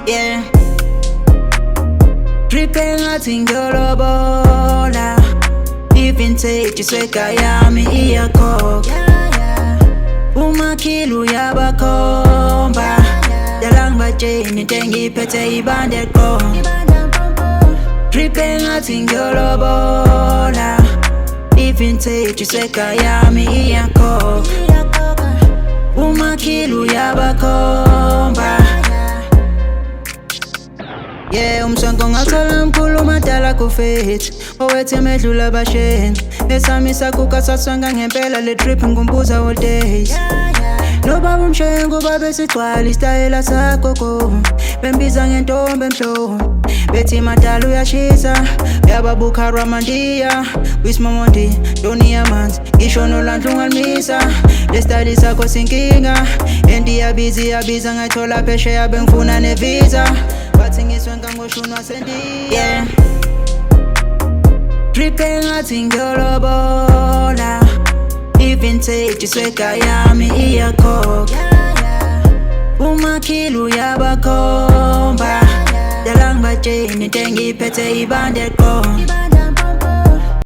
yeah. Dripping ngathi ngiyolobola, i-vintage iswega yami iyakhokha. Umakhili uyabakhomba, dala ngibatsheni into engiphethe ibande qo. Dripping ngathi ngiyolobola, i-vintage iswega yami iyakhokha. Umakhili uyabakhomba, yeah. Umsonto ngathola mkhulu madala kufethi, owethi emedlula abasheni. Esami sakuka saswanga ngempela, le trip ngumbuza all days. Nobaba umshengu babesigcwala istayela sagogo, bembiza ngentombi emhlophe, bethi madala uyashisa. Yababuka Ramandiya, Wismomondi, Doni yamanzi, ngisho nolandlu ungalimisa. Le style sakho sinkinga, endiyabizi yabiza ngayithola phesheya bengifuna nevisa. Bathi ngiswenka ngoshunwa sendi, yeah. Dripping ngathi ngiyolobola, i-vintage iswega yami iyakhokha. Umakhili uyabakhomba, dala ngibatsheni into engiphethe ibande qo.